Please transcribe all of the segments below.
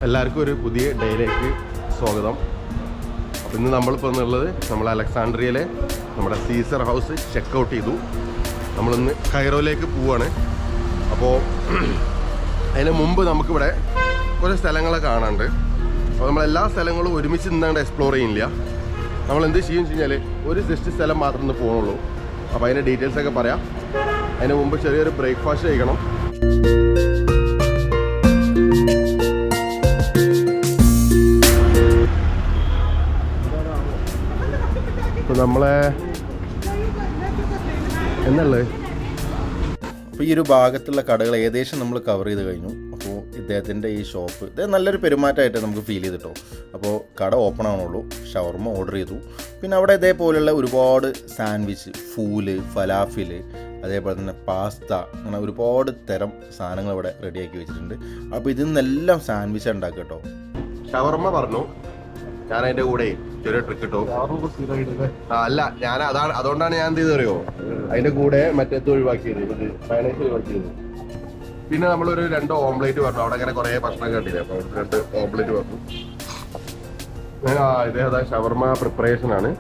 എല്ലാവർക്കും ഒരു പുതിയ ഡേയിലേക്ക് സ്വാഗതം. അപ്പോൾ ഇന്ന് നമ്മളിപ്പോൾ എന്നുള്ളത് നമ്മൾ അലക്സാണ്ട്രിയയിലെ നമ്മുടെ സീസർ ഹൗസ് ചെക്കൗട്ട് ചെയ്തു. നമ്മളിന്ന് കൈറോയിലേക്ക് പോവുകയാണ്. അപ്പോൾ അതിന് മുമ്പ് നമുക്കിവിടെ കുറേ സ്ഥലങ്ങളൊക്കെ കാണാനുണ്ട്. അപ്പോൾ നമ്മളെല്ലാ സ്ഥലങ്ങളും ഒരുമിച്ച് നിന്നാണ്ട് എക്സ്പ്ലോർ ചെയ്യുന്നില്ല. നമ്മൾ എന്ത് ചെയ്യും വെച്ച് കഴിഞ്ഞാൽ ഒരു ജസ്റ്റ് സ്ഥലം മാത്രമേ ഇന്ന് പോകുന്നുള്ളൂ. അപ്പോൾ അതിൻ്റെ ഡീറ്റെയിൽസൊക്കെ പറയാം. അതിന് മുമ്പ് ചെറിയൊരു ബ്രേക്ക്ഫാസ്റ്റ് കഴിക്കണം. ഇപ്പോൾ നമ്മളെ എന്നുള്ളത് അപ്പോൾ ഈ ഒരു ഭാഗത്തുള്ള കടകൾ ഏകദേശം നമ്മൾ കവർ ചെയ്ത് കഴിഞ്ഞു. അപ്പോൾ ഇദ്ദേഹത്തിൻ്റെ ഈ ഷോപ്പ് ഇത് നല്ലൊരു പെരുമാറ്റമായിട്ട് നമുക്ക് ഫീൽ ചെയ്തിട്ടോ. അപ്പോൾ കട ഓപ്പൺ ആവണുള്ളൂ. ഷവർമ ഓർഡർ ചെയ്തു. പിന്നെ അവിടെ ഇതേപോലെയുള്ള ഒരുപാട് സാൻഡ്വിച്ച്, ഫൂല്, ഫലാഫിൽ, അതേപോലെ തന്നെ പാസ്ത, അങ്ങനെ ഒരുപാട് തരം സാധനങ്ങൾ ഇവിടെ റെഡിയാക്കി വെച്ചിട്ടുണ്ട്. അപ്പോൾ ഇതിൽ നിന്നെല്ലാം സാൻഡ്വിച്ച് ഉണ്ടാക്കുക കേട്ടോ. ഷവർമ പറഞ്ഞു, ഞാൻ അതിൻ്റെ കൂടെ ചെറിയ ട്രിക്ക് ഇട്ടോ. അല്ല, ഞാൻ അതുകൊണ്ടാണ് ഞാൻ എന്ത് ചെയ്തറിയോ, അതിന്റെ കൂടെ മറ്റേത് ഒഴിവാക്കിയത്, ഇത് മയണൈസ് ഒഴിവാക്കിയത്. പിന്നെ നമ്മളൊരു 2 ഓംപ്ലേറ്റ് പറഞ്ഞു. അവിടെ അങ്ങനെ കുറെ ഭക്ഷണം കണ്ടില്ലേ, അപ്പൊ 2 ഓംപ്ലേറ്റ് പറഞ്ഞു. ഇതേതാ ഷവർമ പ്രിപ്പറേഷൻ ആണ്.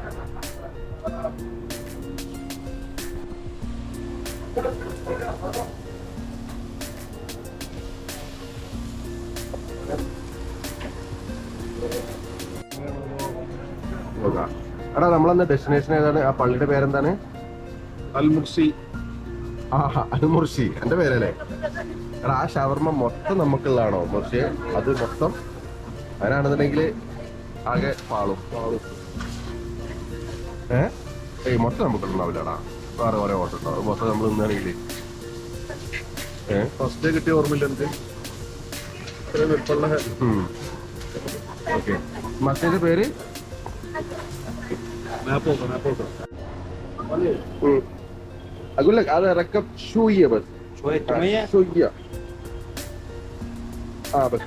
എടാ, നമ്മളെന്താ ഡെസ്റ്റിനേഷൻ ഏതാണ്? ആ പള്ളിയുടെ പേരെന്താണ്? അൽമുർസി. അൽമുർസി എന്റെ പേരല്ലേ? എടാ, ആ ഷവർമ മൊത്തം നമുക്കുള്ളതാണോ? പക്ഷേ അത് മൊത്തം അതിനാണെന്നുണ്ടെങ്കിൽ ആകെ പാളും. മൊത്തം നമുക്കുണ്ടാവില്ലടാ. വേറെ കുറെ ഓട്ടം ഉണ്ടാവും. മൊത്തം നമ്മൾ നിന്നാണെങ്കിൽ ഫസ്റ്റ് കിട്ടിയ ഓർമ്മയില്ല എനിക്ക്. ഓക്കെ. മറ്റേന്റെ പേര് اقول لك هذا ركب شويه بس شويه طعميه شويه بس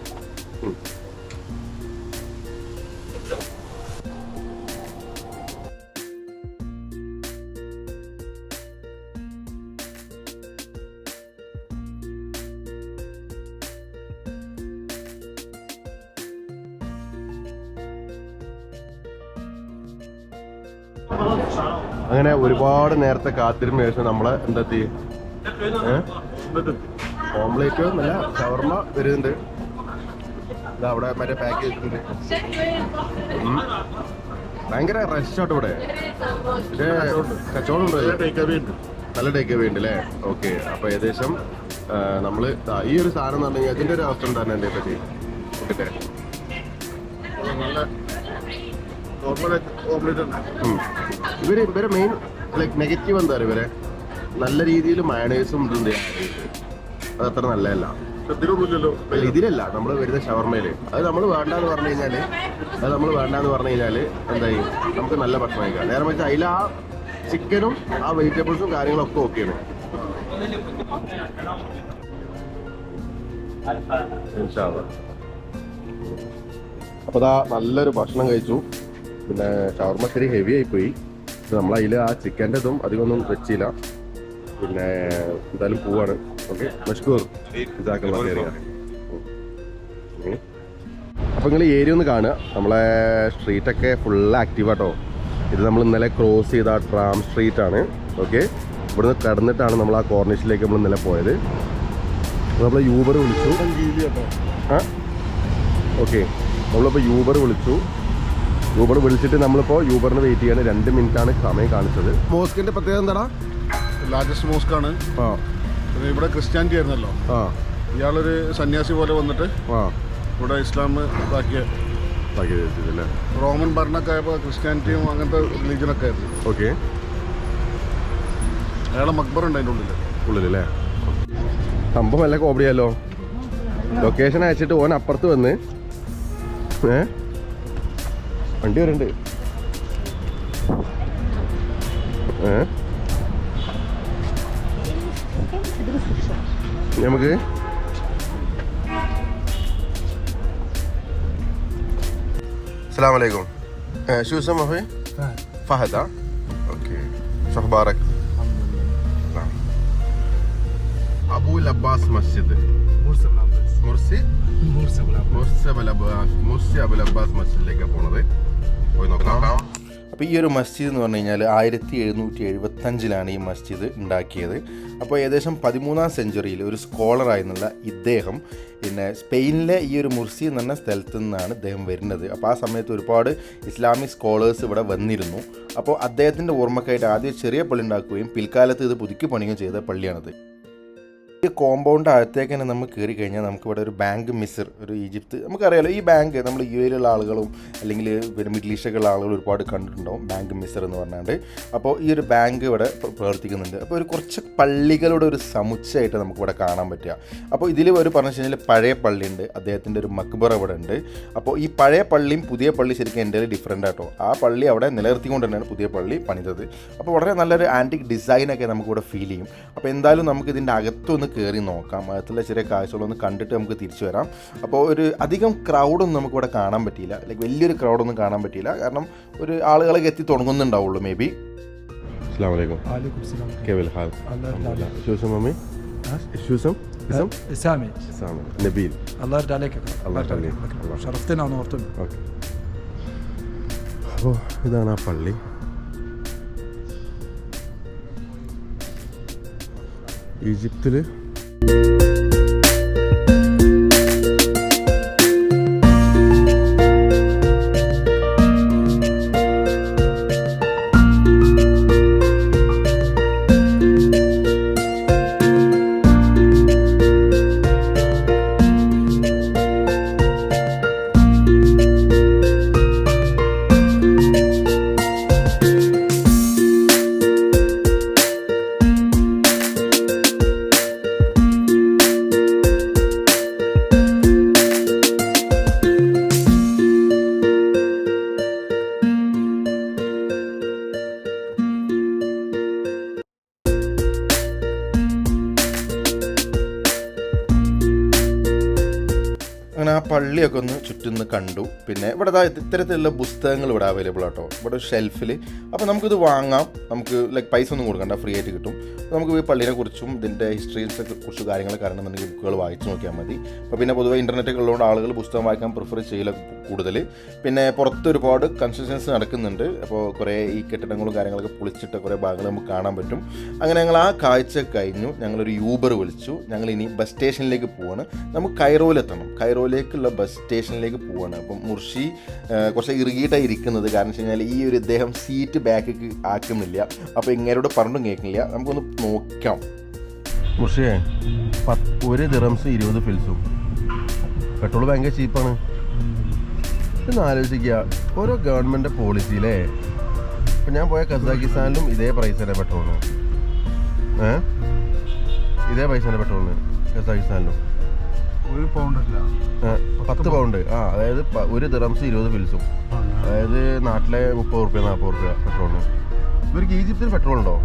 അങ്ങനെ ഒരുപാട് നേരത്തെ കാത്തിരുന്ന ശേഷം നമ്മളെ എന്തെത്തി ഓംലേറ്റ് നല്ല ഷവർമ വരുന്നുണ്ട്. ഇത് അവിടെ മറ്റേ പാക്ക് ചെയ്തിട്ടുണ്ട്. ഭയങ്കര റഷ് ആട്ടോ ഇവിടെ. ഇത് കച്ചവടം ഉണ്ട്, നല്ല ടേക്ക് അവേ ഉണ്ട് അല്ലേ? ഓക്കെ. അപ്പൊ ഏകദേശം നമ്മള് ഈ ഒരു സാധനം എന്ന് പറഞ്ഞു കഴിഞ്ഞാൽ അതിന്റെ ഒരു അവസ്ഥ ഉണ്ടായിരുന്നു എന്നെ പറ്റി നോക്കട്ടെ. ഇവരെ മെയിൻ ലൈക്ക് നെഗറ്റീവ് എന്താ പറയുക, ഇവരെ നല്ല രീതിയിൽ മയണൈസും ഇതുണ്ട്. അതത്ര നല്ലതല്ല. ഇതിലല്ല നമ്മൾ വരുന്ന ഷവർമയില്. അത് നമ്മൾ വേണ്ടാന്ന് പറഞ്ഞു കഴിഞ്ഞാല് എന്തായി, നമുക്ക് നല്ല ഭക്ഷണം കഴിക്കാം. നേരെ വെച്ചാൽ അതിൽ ആ ചിക്കനും ആ വെജിറ്റബിൾസും കാര്യങ്ങളൊക്കെ ഓക്കെയാണ്. അപ്പൊ ദാ നല്ലൊരു ഭക്ഷണം കഴിച്ചു. പിന്നെ ഷവർമ ഇത്തിരി ഹെവി ആയിപ്പോയി. നമ്മളതിൽ ആ ചിക്കൻ്റെ ഇതും അധികമൊന്നും വെച്ചില്ല. പിന്നെ എന്തായാലും പോവാണ്. Okay, മഷ്കൂർ ഇതാക്കുന്ന area. അപ്പോൾ നിങ്ങൾ ഏരിയ ഒന്ന് കാണുക. നമ്മളെ സ്ട്രീറ്റൊക്കെ ഫുള്ള് ആക്റ്റീവാട്ടോ. ഇത് നമ്മൾ ഇന്നലെ ക്രോസ് ചെയ്ത ട്രാം സ്ട്രീറ്റ് ആണ്. ഓക്കെ, ഇവിടുന്ന് കടന്നിട്ടാണ് നമ്മൾ ആ കോർണിഷിലേക്ക് നമ്മൾ ഇന്നലെ പോയത്. നമ്മൾ യൂബർ വിളിച്ചു. ഓക്കെ, നമ്മളിപ്പോൾ യൂബർ വിളിച്ചിട്ട് നമ്മളിപ്പോൾ യൂബറിന് വെയിറ്റ് ചെയ്യാണ്. 2 മിനിറ്റാണ് സമയം കാണിച്ചത്. മോസ്കിന്റെ പ്രത്യേകത എന്താടാ? ലാർജസ്റ്റ് മോസ്ക് ആണ്. ഇവിടെ ക്രിസ്ത്യാനിറ്റി ആയിരുന്നല്ലോ. ഇയാളൊരു സന്യാസി പോലെ വന്നിട്ട് ഇവിടെ ഇസ്ലാം ഇതാക്കിയല്ലേ. റോമൻ ഭരണമൊക്കെ ആയപ്പോൾ ക്രിസ്ത്യാനിറ്റിയും അങ്ങനത്തെ റിലീജിയനൊക്കെ ആയിരുന്നു. ഓക്കെ. അയാളെ മക്ബർ ഉണ്ട് അതിൻ്റെ ഉള്ളിലല്ലേ? സംഭവം എല്ലാം കോമഡിയല്ലോ. ലൊക്കേഷൻ അയച്ചിട്ട് ഓൻ അപ്പുറത്ത് വന്ന് വണ്ടി വരുന്നുണ്ട്. നമുക്ക് السلام عليكم. شو اسمه اخوي؟ فهد. اوكي. شو اخبارك؟ الحمد لله. ابو العباس مسجد. مرسى بن عباس. മുർസി അബുൽ അബ്ബാസ് മസ്ജിദിലേക്കാണ് പോണത്. പോയി നോക്കാം. അപ്പോൾ ഈ ഒരു മസ്ജിദ് എന്ന് പറഞ്ഞു കഴിഞ്ഞാൽ 1775 ഈ മസ്ജിദ് ഉണ്ടാക്കിയത്. അപ്പോൾ ഏകദേശം 13ാം സെഞ്ച്വറിയിൽ ഒരു സ്കോളറായിരുന്നുള്ള ഇദ്ദേഹം പിന്നെ സ്പെയിനിലെ ഈ ഒരു മുർസി എന്ന് പറഞ്ഞ സ്ഥലത്തു നിന്നാണ് ഇദ്ദേഹം വരുന്നത്. അപ്പോൾ ആ സമയത്ത് ഒരുപാട് ഇസ്ലാമിക് സ്കോളേഴ്സ് ഇവിടെ വന്നിരുന്നു. അപ്പോൾ അദ്ദേഹത്തിൻ്റെ ഓർമ്മക്കായിട്ട് ആദ്യം ചെറിയ പള്ളി ഉണ്ടാക്കുകയും പിൽക്കാലത്ത് ഇത് പുതുക്കി പണിയുകയും ചെയ്ത പള്ളിയാണിത്. ഈ കോമ്പൗണ്ട് അകത്തേക്ക് തന്നെ നമ്മൾ കയറി കഴിഞ്ഞാൽ നമുക്കിവിടെ ഒരു ബാങ്ക് മിസ്ർ, ഒരു ഈജിപ്ത്, നമുക്കറിയാലോ ഈ ബാങ്ക് നമ്മൾ UAE ആളുകളും അല്ലെങ്കിൽ പിന്നെ മിഡിൽ ഈസ്റ്റൊക്കെയുള്ള ആളുകളും ഒരുപാട് കണ്ടിട്ടുണ്ടാവും ബാങ്ക് മിസ്ർ എന്ന് പറഞ്ഞാണ്ട്. അപ്പോൾ ഈ ഒരു ബാങ്ക് ഇവിടെ പ്രവർത്തിക്കുന്നുണ്ട്. അപ്പോൾ ഒരു കുറച്ച് പള്ളികളുടെ ഒരു സമുച്ചയമായിട്ട് നമുക്കിവിടെ കാണാൻ പറ്റുക. അപ്പോൾ ഇതിൽ ഒരു പറഞ്ഞു വെച്ച് കഴിഞ്ഞാൽ പഴയ പള്ളിയുണ്ട്, അദ്ദേഹത്തിൻ്റെ ഒരു മക്ബറ ഇവിടെ ഉണ്ട്. അപ്പോൾ ഈ പഴയ പള്ളിയും പുതിയ പള്ളി ശരിക്കും എൻ്റെ ഡിഫറെൻ്റ് ആട്ടോ. ആ പള്ളി അവിടെ നിലനിർത്തിക്കൊണ്ട് തന്നെയാണ് പുതിയ പള്ളി പണിതത്. അപ്പോൾ വളരെ നല്ലൊരു ആൻറ്റിക് ഡിസൈനൊക്കെ നമുക്കിവിടെ ഫീൽ ചെയ്യും. അപ്പോൾ എന്തായാലും നമുക്ക് ഇതിൻ്റെ അകത്തൊന്ന് കയറി നോക്കാം, അകത്തുള്ള ചെറിയ കാഴ്ചകളൊന്ന് കണ്ടിട്ട് നമുക്ക് തിരിച്ചു വരാം. അപ്പോൾ ഒരു അധികം ക്രൗഡൊന്നും നമുക്കിവിടെ കാണാൻ പറ്റിയില്ല, ലൈക്ക് വലിയൊരു ക്രൗഡൊന്നും കാണാൻ പറ്റിയില്ല, കാരണം ഒരു ആളുകളൊക്കെ എത്തി തുടങ്ങുന്നുണ്ടാവുള്ളൂ മേ ബി. अस्सलाम वालेकुम. केवल हाल شو مامي شو اسم سامي نبيل. الله يرضى عليك. الله يخليك. شرفتنا ونورتنا. ഓക്കെ. അപ്പോൾ ഇതാണ് ആ പള്ളി. ഈജിപ്തിൽ അങ്ങനെ ആ പള്ളിയൊക്കെ ഒന്ന് ചുറ്റുന്ന് കണ്ടു. പിന്നെ ഇവിടെ ഇത്തരത്തിലുള്ള പുസ്തകങ്ങൾ ഇവിടെ അവൈലബിൾ ആട്ടോ, ഇവിടെ ഷെൽഫിൽ. അപ്പോൾ നമുക്കിത് വാങ്ങാം, നമുക്ക് ലൈക്ക് പൈസ ഒന്നും കൊടുക്കണ്ട, ഫ്രീ ആയിട്ട് കിട്ടും. അപ്പോൾ നമുക്ക് ഈ പള്ളിനെ കുറിച്ചും ഇതിൻ്റെ ഹിസ്റ്ററീസിനെ കുറിച്ച് കാര്യങ്ങളൊക്കെ അറിയണമെന്നുണ്ടെങ്കിൽ ബുക്കുകൾ വായിച്ച് നോക്കിയാൽ മതി. അപ്പോൾ പിന്നെ പൊതുവെ ഇൻ്റർനെറ്റൊക്കെ ഉള്ളതുകൊണ്ട് ആളുകൾ പുസ്തകം വായിക്കാൻ പ്രിഫർ ചെയ്യില്ല കൂടുതൽ. പിന്നെ പുറത്ത് ഒരുപാട് കൺസ്ട്രക്ഷൻസ് നടക്കുന്നുണ്ട്. അപ്പോൾ കുറേ ഈ കെട്ടിടങ്ങളും കാര്യങ്ങളൊക്കെ പൊളിച്ചിട്ട് കുറേ ഭാഗങ്ങൾ നമുക്ക് കാണാൻ പറ്റും. അങ്ങനെ ഞങ്ങൾ ആ കാഴ്ച കഴിഞ്ഞു, ഞങ്ങളൊരു യൂബർ വിളിച്ചു. ഞങ്ങൾ ഇനി ബസ് സ്റ്റേഷനിലേക്ക് പോവാണ്. നമുക്ക് കൈറോയിലെത്തണം, കൈറോയിലേക്കുള്ള ബസ് സ്റ്റേഷനിലേക്ക് പോവാണ്. അപ്പം മുർഷി കുറച്ച് ഇറുകിയിട്ടാണ് ഇരിക്കുന്നത്, കാരണം വെച്ച് കഴിഞ്ഞാൽ ഈ ഒരു ഇദ്ദേഹം സീറ്റ് ബാക്കിലേക്ക് ആക്കുന്നില്ല. അപ്പോൾ ഇങ്ങനോട് പറഞ്ഞും കേൾക്കുന്നില്ല. നമുക്കൊന്ന് നോക്കാം. മുർഷിയെ 1 ദിറംസ് 20 ഫിൽസും. പെട്രോൾ ഭയങ്കര ചീപ്പാണ്. ഇന്ന് ആലോചിക്കുക ഓരോ ഗവൺമെൻറ് പോളിസിയിലേ. ഇപ്പം ഞാൻ പോയ കസാക്കിസ്ഥാനിലും ഇതേ പ്രൈസ് തന്നെ പെട്രോളിന്. ഇതേ പൈസ തന്നെ പെട്രോളിന് കസാക്കിസ്ഥാനിലും. 1 പൗണ്ടല്ല, 10 പൗണ്ട്. അതായത് 1 ദിറംസ് 20 ഫിൽസും. അതായത് നാട്ടിലെ 30 റുപ്യ 40 റുപ്യ പെട്രോളിന്. ഇവർക്ക് ഈജിപ്തിൽ പെട്രോൾ ഉണ്ടോ?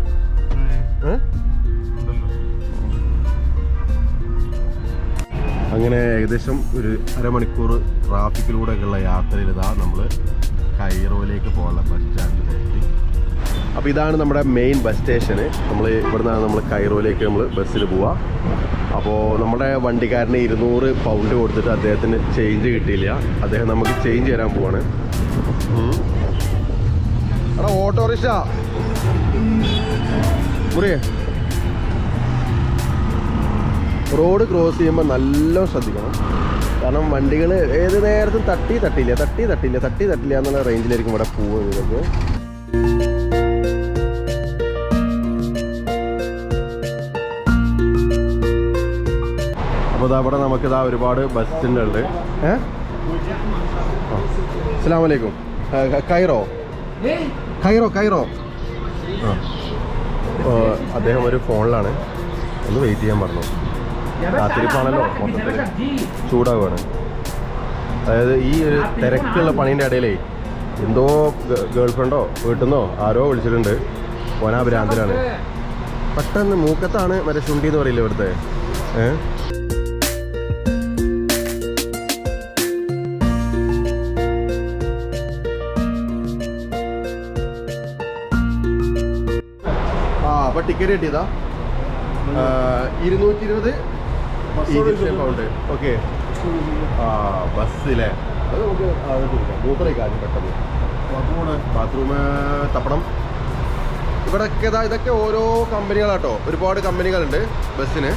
അങ്ങനെ ഏകദേശം ഒരു അരമണിക്കൂർ ട്രാഫിക്കിലൂടെയൊക്കെയുള്ള യാത്രയിൽ ഇതാ നമ്മൾ കൈറോയിലേക്ക് പോകാനുള്ള ബസ് സ്റ്റാൻഡിലെത്തി. അപ്പോൾ ഇതാണ് നമ്മുടെ മെയിൻ ബസ് സ്റ്റേഷന്. നമ്മൾ ഇവിടെ നിന്നാണ് നമ്മൾ കൈറോയിലേക്ക് നമ്മൾ ബസ്സിൽ പോവുക. അപ്പോൾ നമ്മുടെ വണ്ടിക്കാരന് 200 പൗണ്ട് കൊടുത്തിട്ട് അദ്ദേഹത്തിന് ചേഞ്ച് കിട്ടിയില്ല. അദ്ദേഹം നമുക്ക് ചേഞ്ച് തരാൻ പോവാണ്. എടാ ഓട്ടോറിക്ഷ മുറിയേ, റോഡ് ക്രോസ് ചെയ്യുമ്പോൾ നല്ല ശ്രദ്ധിക്കണം. കാരണം വണ്ടികൾ ഏത് നേരത്തും തട്ടില്ല എന്നുള്ള റേഞ്ചിലായിരിക്കും ഇവിടെ പോകുന്നത്. ഇതൊക്കെ അപ്പോൾ അവിടെ നമുക്കിതാ ഒരുപാട് ബസ് സ്റ്റാൻഡുണ്ട്. അസ്സലാമു അലൈക്കും. കൈറോ. അദ്ദേഹം ഒരു ഫോണിലാണ്, ഒന്ന് വെയിറ്റ് ചെയ്യാൻ പറഞ്ഞു. രാത്രിപ്പാണല്ലോ, മൊത്തത്തിൽ ചൂടാവുകയാണ്. അതായത് ഈ ഒരു തിരക്കുള്ള പണീൻ്റെ ഇടയിലേ എന്തോ ഗേൾ ഫ്രണ്ടോ വീട്ടിൽ നിന്നോ ആരോ വിളിച്ചിട്ടുണ്ട്. ഓനാ ഭ്രാന്തിലാണ്. പെട്ടെന്ന് മൂക്കത്താണ് മറ്റേ ശുണ്ടി എന്ന് പറയില്ല ഇവിടുത്തെ. അപ്പോൾ ടിക്കറ്റ് കിട്ടിയതാ 220 ഈജിപ്ഷ്യൻ പൗണ്ട്. ഓക്കെ, ആ ബസ്സിലെ അത് നമുക്ക് മൂത്രമൊക്കെ ആദ്യം പെട്ടെന്ന് ബാത്റൂം തപ്പണം. ഇവിടെയൊക്കെ ഇതൊക്കെ ഓരോ കമ്പനികളാട്ടോ, ഒരുപാട് കമ്പനികളുണ്ട് ബസ്സിന്.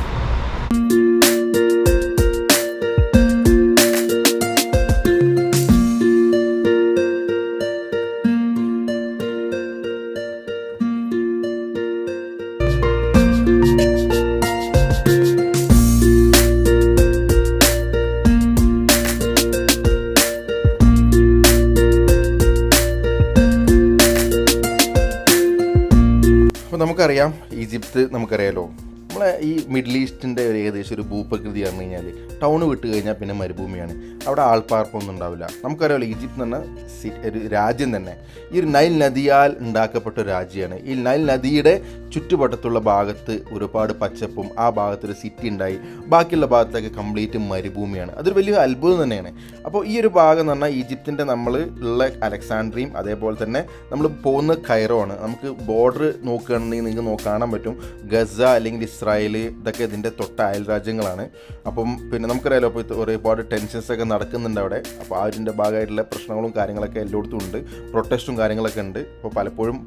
നമുക്കറിയാം ഈജിപ്ത് നമുക്കറിയാലോ, നമ്മളെ ഈ മിഡിൽ ഈസ്റ്റിൻ്റെ ഒരു ഏകദേശം ഒരു ഭൂപ്രകൃതി പറഞ്ഞു കഴിഞ്ഞാൽ ടൗൺ വിട്ട് കഴിഞ്ഞാൽ പിന്നെ മരുഭൂമിയാണ്, അവിടെ ആൾപ്പാർപ്പൊന്നും ഉണ്ടാവില്ല. നമുക്കറിയാമല്ലോ ഈജിപ്ത് എന്ന് പറഞ്ഞാൽ ഒരു രാജ്യം തന്നെ ഈ ഒരു നൈൽ നദിയാൽ ഉണ്ടാക്കപ്പെട്ട ഒരു രാജ്യമാണ്. ഈ നൈൽ നദിയുടെ ചുറ്റുവട്ടത്തുള്ള ഭാഗത്ത് ഒരുപാട് പച്ചപ്പും ആ ഭാഗത്തൊരു സിറ്റി ഉണ്ടായി, ബാക്കിയുള്ള ഭാഗത്തൊക്കെ കംപ്ലീറ്റ് മരുഭൂമിയാണ്. അതൊരു വലിയ അത്ഭുതം തന്നെയാണ്. അപ്പോൾ ഈ ഒരു ഭാഗം എന്ന് പറഞ്ഞാൽ ഈജിപ്തിൻ്റെ നമ്മൾ ഉള്ള അലക്സാണ്ട്രിയയും അതേപോലെ തന്നെ നമ്മൾ പോകുന്ന കൈറോ ആണ്. നമുക്ക് ബോർഡർ നോക്കുകയാണെന്നുണ്ടെങ്കിൽ നിങ്ങൾക്ക് കാണാൻ പറ്റും ഗസ അല്ലെങ്കിൽ ഇസ്രായേൽ ഇതൊക്കെ ഇതിൻ്റെ തൊട്ട അയൽ രാജ്യങ്ങളാണ്. അപ്പം പിന്നെ നമുക്കറിയാലോ ഇപ്പോൾ ഒരുപാട് ടെൻഷൻസൊക്കെ നടക്കുന്നുണ്ട് അവിടെ. അപ്പോൾ അതിൻ്റെ ഭാഗമായിട്ടുള്ള പ്രശ്നങ്ങളും കാര്യങ്ങളൊക്കെ എല്ലായിടത്തും ഉണ്ട്, പ്രൊട്ടസ്റ്റും കാര്യങ്ങളൊക്കെ ഉണ്ട്. അപ്പോൾ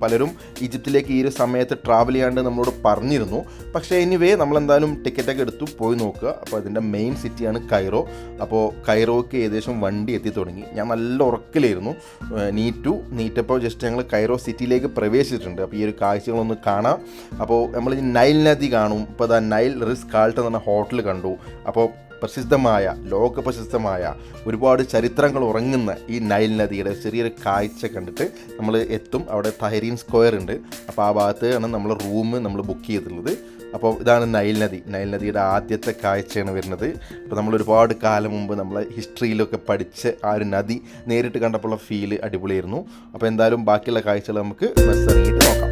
പലരും ഈജിപ്തിലേക്ക് ഈ ഒരു സമയത്ത് ട്രാവൽ ചെയ്യാണ്ട് നമ്മളോട് പറഞ്ഞിരുന്നു. പക്ഷേ എനിവേ നമ്മളെന്തായാലും ടിക്കറ്റൊക്കെ എടുത്തു പോയി നോക്കുക. അപ്പോൾ അതിൻ്റെ മെയിൻ സിറ്റിയാണ് കൈറോ. അപ്പോൾ കൈറോയ്ക്ക് ഏകദേശം വണ്ടി എത്തി തുടങ്ങി. ഞാൻ നല്ല ഉറക്കിലായിരുന്നു, നീറ്റപ്പോൾ ജസ്റ്റ് ഞങ്ങൾ കൈറോ സിറ്റിയിലേക്ക് പ്രവേശിച്ചിട്ടുണ്ട്. അപ്പോൾ ഈ ഒരു കാഴ്ചകളൊന്ന് കാണാം. അപ്പോൾ നമ്മൾ ഈ നൈൽ നദി കാണും. ഇപ്പോൾ ദാ നൈൽ റിസ് കാൾട്ട് എന്ന് പറഞ്ഞ ഹോട്ടൽ കണ്ടു. അപ്പോൾ ലോക പ്രശസ്തമായ ഒരുപാട് ചരിത്രങ്ങൾ ഉറങ്ങുന്ന ഈ നൈൽ നദിയുടെ ചെറിയൊരു കാഴ്ച കണ്ടിട്ട് നമ്മൾ എത്തും. അവിടെ തഹരീൻ സ്ക്വയർ ഉണ്ട്. അപ്പോൾ ആ ഭാഗത്താണ് നമ്മൾ റൂം നമ്മൾ ബുക്ക് ചെയ്തിട്ടുള്ളത്. അപ്പോൾ ഇതാണ് നൈൽ നദിയുടെ ആദ്യത്തെ കാഴ്ചയാണ് വരുന്നത്. അപ്പോൾ നമ്മൾ ഒരുപാട് കാലം മുമ്പ് നമ്മളെ ഹിസ്റ്ററിയിലൊക്കെ പഠിച്ച് ആ ഒരു നദി നേരിട്ട് കണ്ടപ്പോഴുള്ള ഫീല് അടിപൊളിയായിരുന്നു. അപ്പോൾ എന്തായാലും ബാക്കിയുള്ള കാഴ്ചകൾ നമുക്ക് ബസ് ഇറങ്ങിയിട്ട് നോക്കാം.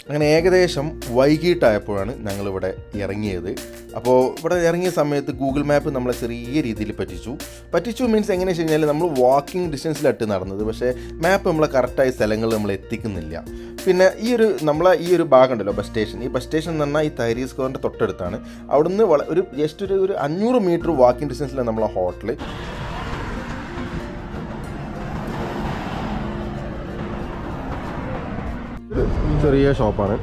അങ്ങനെ ഏകദേശം വൈകിട്ടായപ്പോഴാണ് ഞങ്ങളിവിടെ ഇറങ്ങിയത്. അപ്പോൾ ഇവിടെ ഇറങ്ങിയ സമയത്ത് ഗൂഗിൾ മാപ്പ് നമ്മളെ ചെറിയ രീതിയിൽ പറ്റിച്ചു മീൻസ് എങ്ങനെയാണെന്ന് വെച്ച് കഴിഞ്ഞാൽ നമ്മൾ വാക്കിംഗ് ഡിസ്റ്റൻസിലിട്ട് നടന്നത്, പക്ഷേ മാപ്പ് നമ്മളെ കറക്റ്റായ സ്ഥലങ്ങളിൽ നമ്മൾ എത്തിക്കുന്നില്ല. പിന്നെ ഈ ഒരു ഭാഗം ഉണ്ടല്ലോ ബസ് സ്റ്റേഷൻ, ഈ ബസ് സ്റ്റേഷൻ എന്ന് പറഞ്ഞാൽ ഈ തഹരീർ സ്ക്വയറിൻ്റെ തൊട്ടടുത്താണ്. അവിടുന്ന് ജസ്റ്റ് ഒരു 500 മീറ്റർ വാക്കിംഗ് ഡിസ്റ്റൻസിലാണ് നമ്മളെ ഹോട്ടൽ. ചെറിയ ഷോപ്പാണ്.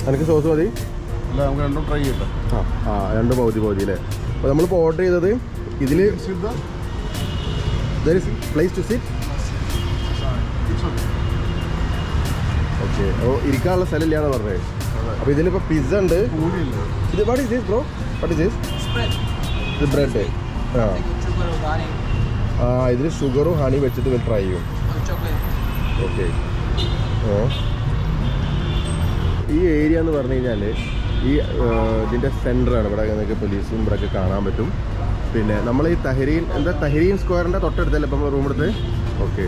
എനിക്ക് സോസ് മതി. അല്ല, നമുക്ക് രണ്ടും ട്രൈ ചെയ്യട്ടെ. രണ്ട് പൗതി അല്ലേ. അപ്പോൾ നമ്മളിപ്പോൾ ഓർഡർ ചെയ്തത് ഇതിൽ പ്ലേസ് ടു സിറ്റ്. ഓക്കെ, അപ്പോൾ ഇരിക്കാനുള്ള സ്ഥലമില്ല എന്ന് പറഞ്ഞത്. അപ്പോൾ ഇതിലിപ്പോൾ പിസ്സ ഉണ്ട്. ഇത് what is this bro? What is this? ഇത് ബ്രെഡ്. ഇതിൽ ഷുഗറും ഹണി വെച്ചിട്ട് ട്രൈ ചെയ്യും. ഓക്കെ. ഈ ഏരിയ എന്ന് പറഞ്ഞു കഴിഞ്ഞാൽ ഇതിൻ്റെ സെൻറ്ററാണ്. ഇവിടെ നിങ്ങൾക്ക് പോലീസും ഇവിടെയൊക്കെ കാണാൻ പറ്റും. പിന്നെ നമ്മൾ ഈ തഹരീൻ സ്ക്വയറിൻ്റെ തൊട്ടടുത്തല്ലേ ഇപ്പം റൂം എടുത്ത്. ഓക്കെ,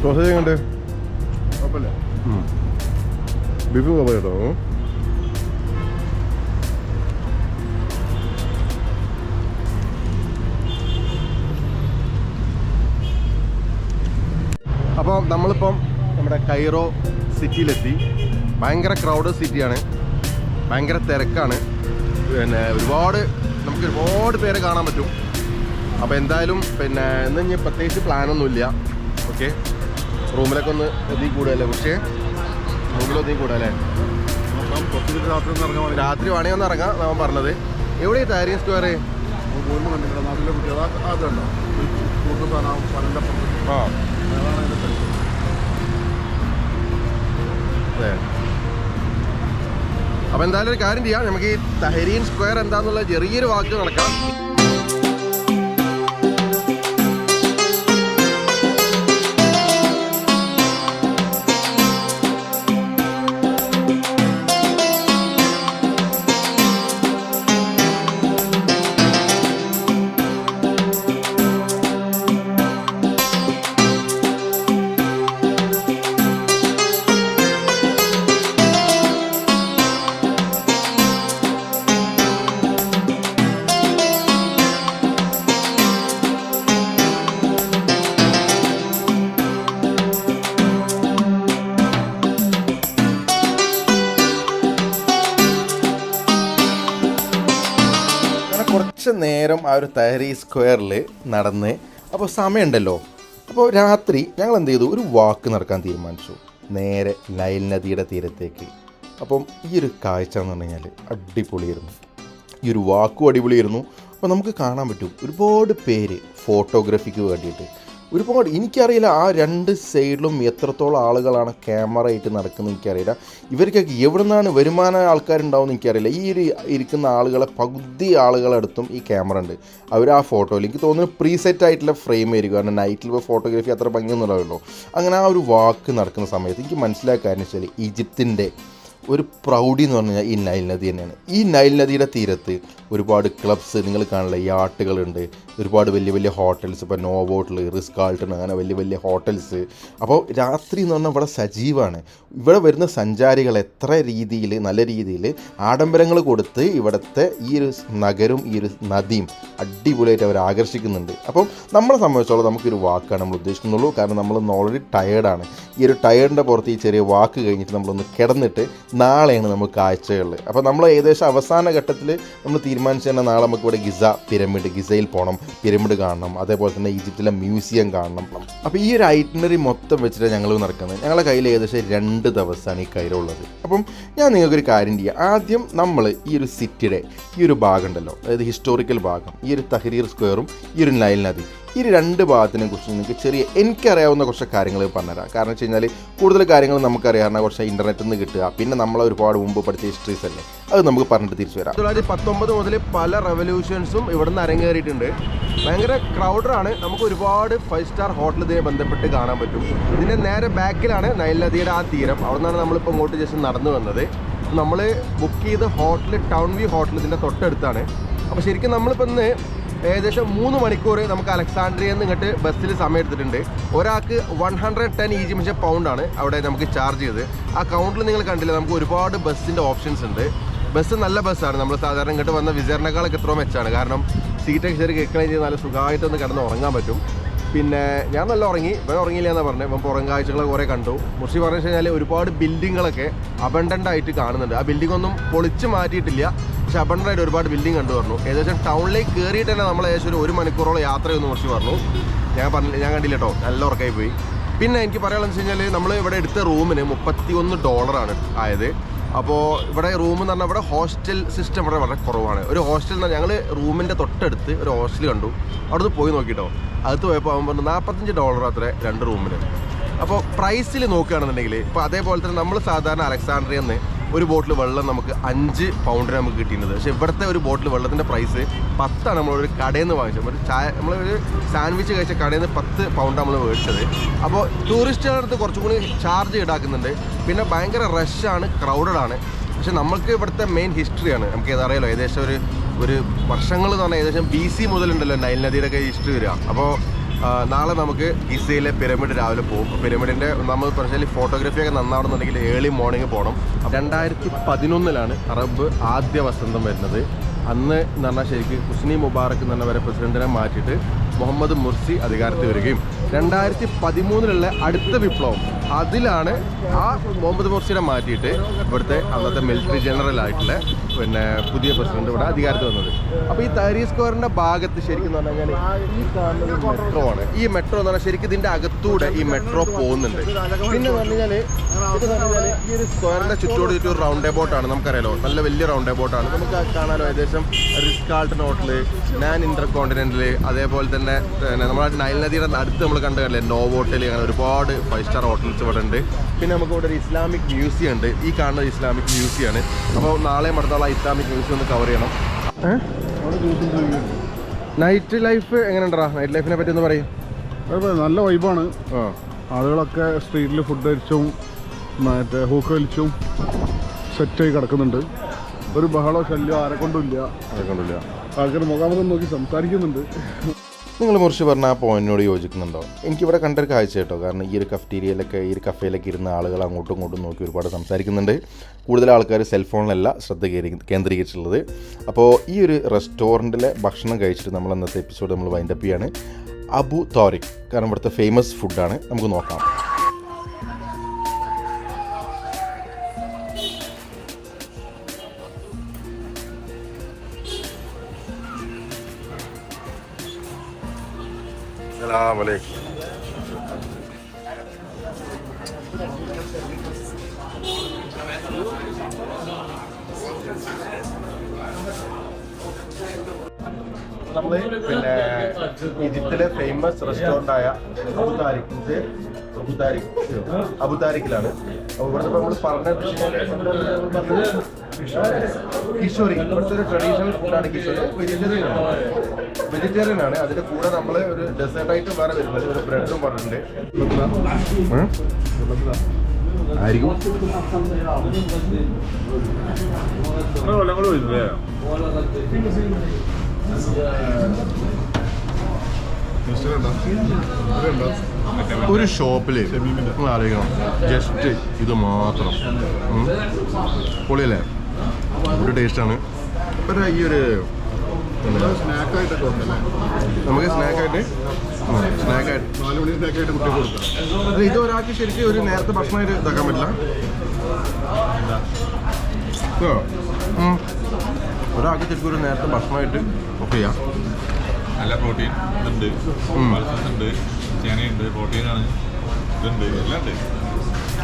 സോസേജ് എങ്ങോട്ട് കുഴപ്പമില്ല. ബീഫും കുഴപ്പമില്ല കേട്ടോ. അപ്പോൾ നമ്മളിപ്പം നമ്മുടെ കൈറോ സിറ്റിയിലെത്തി. ഭയങ്കര ക്രൗഡഡ് സിറ്റിയാണ്, ഭയങ്കര തിരക്കാണ്. പിന്നെ നമുക്ക് ഒരുപാട് പേരെ കാണാൻ പറ്റും. അപ്പോൾ എന്തായാലും പിന്നെ ഇന്ന് ഇനി പ്രത്യേകിച്ച് പ്ലാനൊന്നുമില്ല. ഓക്കെ, റൂമിലൊക്കെ ഒന്ന് ഒതുങ്ങി കൂടുകയല്ലേ, പക്ഷേ റൂമിൽ ഒതുങ്ങി കൂടുകയല്ലേ. രാത്രി വേണമെങ്കിൽ ഒന്ന് ഇറങ്ങാം നമ്മൾ പറഞ്ഞത്. എവിടെയാണ് തഹരീൻ സ്ക്വയർ? അതെ. അപ്പോൾ എന്തായാലും ഒരു കാര്യം ചെയ്യാം, നമുക്ക് ഈ തഹരീൻ സ്ക്വയർ എന്താണെന്നുള്ള ചെറിയൊരു വാക്ക് നടക്കാം. കുറച്ച് നേരം ആ ഒരു തഹരി സ്ക്വയറിൽ നടന്ന് അപ്പോൾ സമയമുണ്ടല്ലോ. അപ്പോൾ രാത്രി ഞങ്ങൾ എന്ത് ചെയ്തു, ഒരു വാക്ക് നടക്കാൻ തീരുമാനിച്ചു നേരെ നൈൽ നദിയുടെ തീരത്തേക്ക്. അപ്പം ഈ ഒരു കാഴ്ച എന്ന് പറഞ്ഞു കഴിഞ്ഞാൽ അടിപൊളിയായിരുന്നു. ഈ ഒരു വാക്കും അടിപൊളിയായിരുന്നു. അപ്പോൾ നമുക്ക് കാണാൻ പറ്റും ഒരുപാട് പേര് ഫോട്ടോഗ്രാഫിക്ക് വേണ്ടിയിട്ട് ഒരുപാട്, എനിക്കറിയില്ല ആ രണ്ട് സൈഡിലും എത്രത്തോളം ആളുകളാണ് ക്യാമറ ആയിട്ട് നടക്കുന്നത് എനിക്കറിയില്ല. ഇവർക്കൊക്കെ എവിടെ നിന്നാണ് വരുമാന ആൾക്കാരുണ്ടാവും എനിക്കറിയില്ല. ഈ ഒരു ഇരിക്കുന്ന ആളുകളെ പകുതി ആളുകളടുത്തും ഈ ക്യാമറ ഉണ്ട്. അവർ ആ ഫോട്ടോയിൽ എനിക്ക് തോന്നുന്നു പ്രീസെറ്റ് ആയിട്ടുള്ള ഫ്രെയിം ആയിരിക്കും. കാരണം നൈറ്റിൽ ഫോട്ടോഗ്രാഫി അത്ര ഭംഗിയൊന്നും ഉണ്ടാവുമല്ലോ. അങ്ങനെ ആ ഒരു വാക്ക് നടക്കുന്ന സമയത്ത് എനിക്ക് മനസ്സിലാക്കാന്ന് വെച്ചാൽ ഈജിപ്തിൻ്റെ ഒരു പ്രൗഢി എന്ന് പറഞ്ഞു കഴിഞ്ഞാൽ ഈ നൈൽ നദി തന്നെയാണ്. ഈ നൈൽ നദിയുടെ തീരത്ത് ഒരുപാട് ക്ലബ്സ് നിങ്ങൾ കാണില്ല, യാട്ടുകളുണ്ട്, ഒരുപാട് വലിയ വലിയ ഹോട്ടൽസ്, ഇപ്പോൾ നോവോട്ടിൽ, റിസ് കാൾട്ടൺ, അങ്ങനെ വലിയ വലിയ ഹോട്ടൽസ്. അപ്പോൾ രാത്രി എന്ന് പറഞ്ഞാൽ ഇവിടെ സജീവമാണ്. ഇവിടെ വരുന്ന സഞ്ചാരികൾ എത്ര രീതിയിൽ നല്ല രീതിയിൽ ആഡംബരങ്ങൾ കൊടുത്ത് ഇവിടുത്തെ ഈ ഒരു നഗരവും ഈ ഒരു നദിയും അടിപൊളിയായിട്ട് അവർ ആകർഷിക്കുന്നുണ്ട്. അപ്പം നമ്മളെ സംബന്ധിച്ചോളം നമുക്കൊരു വാക്കാണ് നമ്മൾ ഉദ്ദേശിക്കുന്നുള്ളൂ. കാരണം നമ്മളൊന്ന് ഓൾറെഡി ടയേർഡാണ്. ഈ ഒരു ടയേർഡിൻ്റെ പുറത്ത് ഈ ചെറിയ വാക്ക് കഴിഞ്ഞിട്ട് നമ്മളൊന്ന് കിടന്നിട്ട് നാളെയാണ് നമുക്ക് കാഴ്ചകളിൽ. അപ്പോൾ നമ്മൾ ഏകദേശം അവസാന ഘട്ടത്തിൽ നമ്മൾ തീരുമാനിച്ചു തന്നെ നാളെ നമുക്ക് ഇവിടെ ഗിസയിൽ പോകണം, പിരമിഡ് കാണണം, അതേപോലെ തന്നെ ഈജിപ്തിലെ മ്യൂസിയം കാണണം. അപ്പോൾ ഈ ഒരു ഐറ്റിനറി മൊത്തം വെച്ചിട്ട് ഞങ്ങൾ നടക്കുന്നത്. ഞങ്ങളുടെ കയ്യിൽ ഏകദേശം 2 ദിവസമാണ് ഈ കയ്യിലുള്ളത് ഉള്ളത്. അപ്പം ഞാൻ നിങ്ങൾക്കൊരു കാര്യം ചെയ്യാം. ആദ്യം നമ്മൾ ഈ ഒരു സിറ്റിയുടെ ഈ ഒരു ഭാഗം ഉണ്ടല്ലോ, അതായത് ഹിസ്റ്റോറിക്കൽ ഭാഗം, ഈ ഒരു തഹരീർ സ്ക്വയറും ഈ ഒരു നൈൽ നദി, ഈ 2 ഭാഗത്തിനെ കുറിച്ച് നിങ്ങൾക്ക് എനിക്കറിയാവുന്ന കുറച്ച് കാര്യങ്ങൾ പറഞ്ഞുതരാം. കാരണം വെച്ച് കഴിഞ്ഞാൽ കൂടുതൽ കാര്യങ്ങൾ നമുക്കറിയാവുന്ന കുറച്ച് ഇൻ്റർനെറ്റിൽ നിന്ന് കിട്ടുക, പിന്നെ നമ്മൾ ഒരുപാട് മുമ്പ് പഠിച്ച ഹിസ്റ്ററീസ് അല്ലേ, അത് നമുക്ക് പറഞ്ഞിട്ട് തിരിച്ചു വരാം. 1919 മുതൽ പല റെവല്യൂഷൻസും ഇവിടെ നിന്ന് അരങ്ങേറിയിട്ടുണ്ട്. ഭയങ്കര ക്രൗഡറാണ്. നമുക്ക് ഒരുപാട് 5 സ്റ്റാർ ഹോട്ടൽ ഇതിനെ ബന്ധപ്പെട്ട് കാണാൻ പറ്റും. ഇതിൻ്റെ നേരെ ബാക്കിലാണ് നൈൽ നദിയുടെ ആ തീരം. അവിടെ നിന്നാണ് നമ്മളിപ്പോൾ ഇങ്ങോട്ട് ജസ്റ്റ് നടന്നു വന്നത്. നമ്മൾ ബുക്ക് ചെയ്ത ഹോട്ടൽ ടൗൺ വ്യൂ ഹോട്ടൽ ഇതിൻ്റെ തൊട്ടടുത്താണ്. അപ്പോൾ ശരിക്കും നമ്മളിപ്പോൾ ഇന്ന് ഏകദേശം 3 മണിക്കൂർ നമുക്ക് അലക്സാണ്ട്രിയയിൽ നിന്ന് ഇങ്ങോട്ട് ബസ്സിൽ സമയം എടുത്തിട്ടുണ്ട്. ഒരാൾക്ക് 110 ഈജിപ്ഷ്യൻ പൗണ്ടാണ് അവിടെ നമുക്ക് ചാർജ് ചെയ്ത്. ആ കൗണ്ടിൽ നിങ്ങൾ കണ്ടില്ല, നമുക്ക് ഒരുപാട് ബസ്സിൻ്റെ ഓപ്ഷൻസ് ഉണ്ട്. ബസ് നല്ല ബസ്സാണ്. നമ്മൾ സാധാരണ ഇങ്ങോട്ട് വന്ന വിസറിനേക്കാളൊക്കെ എത്രയോ മെച്ചാണ്. കാരണം സീറ്റൊക്കെ ശരി കേൾക്കണമെങ്കിൽ ചെയ്ത് നല്ല സുഖമായിട്ടൊന്ന് കിടന്ന് ഉറങ്ങാൻ പറ്റും. പിന്നെ ഞാൻ നല്ല ഉറങ്ങി, ഇവൻ ഉറങ്ങിയില്ല എന്നാണ് പറഞ്ഞത്. ഇപ്പം പുറം കാഴ്ചകൾ കുറേ കണ്ടു. മുർഷി പറഞ്ഞു കഴിഞ്ഞാൽ ഒരുപാട് ബിൽഡിങ്ങുകളൊക്കെ അബണ്ടൻ്റ് ആയിട്ട് കാണുന്നുണ്ട്. ആ ബിൽഡിംഗ് ഒന്നും പൊളിച്ച് മാറ്റിയിട്ടില്ല, പക്ഷെ അബണ്ടൻ്റ് ആയിട്ട് ഒരുപാട് ബിൽഡിംഗ് കണ്ടു പറഞ്ഞു. ഏകദേശം ടൗണിലേക്ക് കയറിയിട്ട് തന്നെ നമ്മൾ ഏകദേശം ഒരു മണിക്കൂറോളം യാത്രയൊന്നും മുർഷി പറഞ്ഞു. ഞാൻ കണ്ടില്ല കേട്ടോ, നല്ല ഉറക്കായി പോയി. പിന്നെ എനിക്ക് പറയാനുള്ളത് വെച്ച് കഴിഞ്ഞാൽ നമ്മൾ ഇവിടെ എടുത്ത റൂമിന് $31 ആയത്. അപ്പോൾ ഇവിടെ റൂം എന്ന് പറഞ്ഞാൽ ഇവിടെ ഹോസ്റ്റൽ സിസ്റ്റം ഇവിടെ വളരെ കുറവാണ്. ഒരു ഹോസ്റ്റൽ എന്ന് ഞങ്ങൾ റൂമിൻ്റെ തൊട്ടടുത്ത് ഒരു ഹോസ്റ്റൽ കണ്ടു. അവിടുന്ന് പോയി നോക്കിയിട്ടോ, അകത്ത് പോയപ്പോൾ അവൻ പറഞ്ഞു $45 അത്ര 2 റൂമിന്. അപ്പോൾ പ്രൈസിൽ നോക്കുകയാണെന്നുണ്ടെങ്കിൽ ഇപ്പോൾ അതേപോലെ തന്നെ നമ്മൾ സാധാരണ അലക്സാണ്ട്രിയയിൽ നിന്ന് ഒരു ബോട്ടിൽ വെള്ളം നമുക്ക് 5 പൗണ്ടിന് നമുക്ക് കിട്ടിയിരുന്നത്. പക്ഷേ ഇവിടുത്തെ ഒരു ബോട്ടിൽ വെള്ളത്തിൻ്റെ പ്രൈസ് 10 ആണ്. നമ്മളൊരു കടയിൽ നിന്ന് വാങ്ങിച്ചത്. ഒരു നമ്മളൊരു സാൻഡ്വിച്ച് കഴിച്ച കടയിൽ നിന്ന് 10 പൗണ്ട് നമ്മൾ മേടിച്ചത്. അപ്പോൾ ടൂറിസ്റ്റുകളുടെ അടുത്ത് കുറച്ചും കൂടി ചാർജ് ഈടാക്കുന്നുണ്ട്. പിന്നെ ഭയങ്കര റഷാണ്, ക്രൗഡഡാണ്. പക്ഷെ നമ്മൾക്ക് ഇവിടുത്തെ മെയിൻ ഹിസ്റ്ററിയാണ്. നമുക്ക് ഏതറിയാലോ, ഏകദേശം ഒരു വർഷങ്ങൾ എന്ന് പറഞ്ഞാൽ ഏകദേശം BC മുതലുണ്ടല്ലോ നൈൽ നദിയുടെ ഒക്കെ ഹിസ്റ്ററി വരിക. അപ്പോൾ നാളെ നമുക്ക് ഗിസയിലെ പിരമിഡ് രാവിലെ പോകും. പിരമിഡിൻ്റെ നമ്മൾ പറഞ്ഞാൽ ഫോട്ടോഗ്രാഫിയൊക്കെ നന്നാവണമെന്നുണ്ടെങ്കിൽ ഏർലി മോർണിംഗ് പോകണം. 2011 അറബ് ആദ്യ വസന്തം വരുന്നത്. അന്ന് എന്ന് പറഞ്ഞാൽ ശരിക്കും ഹുസ്നി മുബാറക്ക് എന്ന് പറഞ്ഞ വരെ പ്രസിഡന്റിനെ മാറ്റിയിട്ട് മുഹമ്മദ് മുർസി അധികാരത്തിൽ വരികയും 2013 അടുത്ത വിപ്ലവം അതിലാണ് ആ മുഹമ്മദ് മുർസിനെ മാറ്റിയിട്ട് ഇവിടുത്തെ അന്നത്തെ മിലിറ്ററി ജനറൽ ആയിട്ടുള്ള പുതിയ പ്രസിഡന്റ് ഇവിടെ അധികാരത്തിൽ വന്നത്. അപ്പോൾ ഈ തഹരീർ സ്ക്വയറിൻ്റെ ഭാഗത്ത് ശരിക്കും എന്ന് പറഞ്ഞു കഴിഞ്ഞാൽ ഈ കാണുന്നത് മെട്രോ ആണ്. ഈ മെട്രോ എന്ന് പറഞ്ഞാൽ ശരിക്കും ഇതിൻ്റെ അകത്തൂടെ ഈ മെട്രോ പോകുന്നുണ്ട്. പിന്നെ എന്ന് പറഞ്ഞു കഴിഞ്ഞാൽ ഈ ഒരു സ്ക്വയറിൻ്റെ ചുറ്റോട് ചുറ്റും റൗണ്ട് എബോട്ടാണ്. നമുക്കറിയാലോ, നല്ല വലിയ റൗണ്ട് എബോട്ടാണ്. നമുക്ക് കാണാനോ ഏകദേശം റിസ് കാൾട്ടൺ ഹോട്ടൽ, നാൻ ഇന്റർ കോണ്ടിനെന്റൽ, അതേപോലെ തന്നെ നമ്മുടെ നൈൽ നദിയുടെ അടുത്ത് നമ്മൾ കണ്ടില്ലേ നോവോട്ടൽ, അങ്ങനെ ഒരുപാട് 5 സ്റ്റാർ ഹോട്ടൽസ് ഇവിടെ ഉണ്ട്. പിന്നെ നമുക്ക് ഇവിടെ ഒരു ഇസ്ലാമിക് മ്യൂസിയം ഉണ്ട്. ഈ കാണുന്നത് ഇസ്ലാമിക് മ്യൂസിയമാണ്. അപ്പോൾ നാളെ അടുത്തുള്ള ഇസ്ലാമിക് മ്യൂസിയം ഒന്ന് കവർ ചെയ്യണം. നൈറ്റ് ലൈഫ് എങ്ങനെയുണ്ടാ? നൈറ്റ് ലൈഫിനെ പറ്റി ഒന്ന് പറയും. നല്ല വൈബാണ്. ആളുകളൊക്കെ സ്ട്രീറ്റിൽ ഫുഡ് കഴിച്ചും മറ്റേ ഹൂക്ക് വലിച്ചും സെറ്റായി കിടക്കുന്നുണ്ട്. ഒരു ബഹളോ ശല്യമോ ആരെക്കൊണ്ടില്ല. ആൾക്കാർ മുഖാമുഖം നോക്കി സംസാരിക്കുന്നുണ്ട്. നിങ്ങൾ മുർഷി പറഞ്ഞ ആ പോയിന്റിനോട് യോജിക്കുന്നുണ്ടോ? എനിക്കിവിടെ കണ്ടൊരു കാഴ്ച കേട്ടോ. കാരണം ഈ ഒരു കഫ്റ്റീരിയയിലൊക്കെ ഈ ഒരു കഫേയിലൊക്കെ ഇരുന്ന ആളുകൾ അങ്ങോട്ടും ഇങ്ങോട്ടും നോക്കി ഒരുപാട് സംസാരിക്കുന്നുണ്ട്. കൂടുതൽ ആൾക്കാർ സെൽഫോണിലല്ല ശ്രദ്ധ കേന്ദ്രീകരിച്ചിട്ടുള്ളത്. അപ്പോൾ ഈ ഒരു റെസ്റ്റോറൻറ്റിലെ ഭക്ഷണം കഴിച്ചിട്ട് നമ്മൾ അന്നത്തെ എപ്പിസോഡ് നമ്മൾ വൈൻഡപ്പ് ചെയ്യാണ്. അബു താരിഖ്, കാരണം ഇവിടുത്തെ ഫേമസ് ഫുഡാണ്. നമുക്ക് നോക്കാം. അസ്സലാമലൈക്കും. നമ്മള് പിന്നെ ഈജിപ്തിലെ ഫേമസ് റെസ്റ്റോറൻ്റായ അബുതാരിക്കിലാണ്. അപ്പോൾ ഇവിടുത്തെ നമ്മൾ പറഞ്ഞ കിഷോറി, ഇവിടുത്തെ ഒരു ട്രഡീഷണൽ ഫുഡാണ് കിഷോറി. വെജിറ്റേറിയൻ ആണ്. അതിന്റെ കൂടെ നമ്മൾ ഒരു ഡെസേർട്ടായിട്ട് വേറെ വരുന്നത് ഒരു ബ്രെഡും പറഞ്ഞിട്ടുണ്ട്. ആയിരിക്കും ഒരു ഷോപ്പില് ആലോചിക്കണം, ജസ്റ്റ് ഇത് മാത്രം. പൊളിയല്ലേ? ഒരു ടേസ്റ്റാണ്. ഈ ഒരു സ്നാക്കായിട്ടൊക്കെ ഉണ്ടല്ലേ? നമുക്ക് സ്നാക്കായിട്ട് 4 മണി സ്നാക്കായിട്ട് കുട്ടികൾ കൊടുക്കാം. അത് ഇത് ഒരാൾക്ക് ശരിക്കും ഒരു നേരത്തെ ഭക്ഷണമായിട്ട് ഇതാക്കാൻ പറ്റില്ല. ഒരാൾക്ക് ശരിക്കും ഒരു നേരത്തെ ഭക്ഷണമായിട്ട് ഓക്കെ ചെയ്യാം. നല്ല പ്രോട്ടീൻ ഇതുണ്ട്, പൾസസ് ഉണ്ട്, ചേനയുണ്ട്, പ്രോട്ടീനാണ്, ഇതുണ്ട്, എല്ലാം ഉണ്ട്.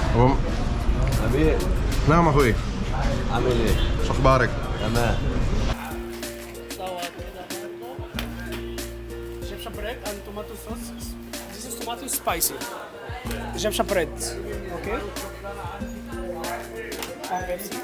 അപ്പം نعم أخوي عامل ايه؟ شو أخبارك؟ تمام. Egyptian bread and tomato sauce. This is tomato spicy. Egyptian bread. Okay? And Pepsi.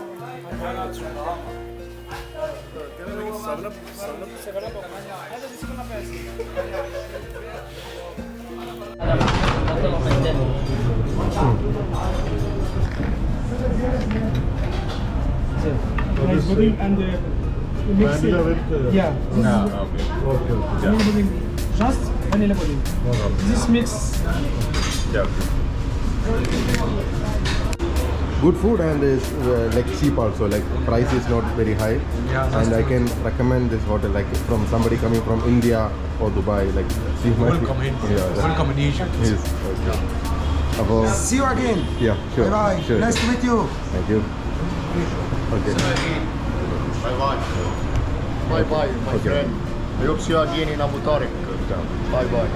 Rice pudding and we mix it. Yeah. Vanilla pudding. Just vanilla pudding. This mix. Good food and is like cheap also, like price is not very high. Yeah, And I can recommend this hotel like from somebody coming from India or Dubai, like see my Welcome in. Welcome in Egypt. Yes, okay. അപ്പോൾ See you again. yeah, sure. Bye bye. Sure. Nice to meet you. Thank you. Okay. Bye bye, my Okay. friend. I hope see you again in Abu Tariq. Bye bye.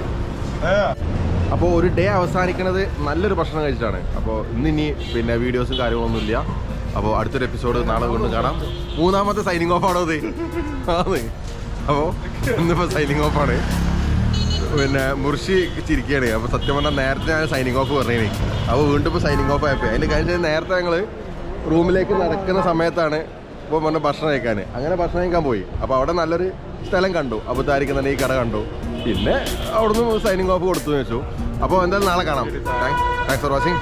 അപ്പോൾ ഒരു day അവസാനിക്കുന്നത് നല്ലൊരു ഭക്ഷണം കഴിച്ചിട്ടാണ്. അപ്പോൾ ഇന്നിനി പിന്നെ വീഡിയോസും കാര്യങ്ങളൊന്നുമില്ല. അപ്പോൾ അടുത്തൊരു എപ്പിസോഡ് നാളെ കൊണ്ട് കാണാം. 3ാമത്തെ സൈനിങ് ഓഫ് ആണോ അത്? ആണ്. അപ്പോൾ ഇന്നിപ്പോൾ സൈനിങ് ഓഫാണ്. പിന്നെ മുർഷി ചിരിക്കുകയാണ്. അപ്പോൾ സത്യം പറഞ്ഞാൽ നേരത്തെ ഞാൻ സൈനിങ് ഓഫ് പറഞ്ഞേനെ. അപ്പോൾ വീണ്ടും ഇപ്പോൾ സൈനിങ് ഓഫ് ആയപ്പോൾ അതിൻ്റെ കാര്യം നേരത്തെ ഞങ്ങൾ റൂമിലേക്ക് നടക്കുന്ന സമയത്താണ് ഇപ്പോൾ പറഞ്ഞ ഭക്ഷണം കഴിക്കാൻ. അങ്ങനെ ഭക്ഷണം കഴിക്കാൻ പോയി. അപ്പോൾ അവിടെ നല്ലൊരു സ്ഥലം കണ്ടു, അബുദാരിക്ക് തന്നെ ഈ കട കണ്ടു. പിന്നെ അവിടുന്ന് സൈനിങ് ഓഫ് കൊടുത്തു വെച്ചു. അപ്പോൾ എന്തായാലും നാളെ കാണാം. Thanks for watching.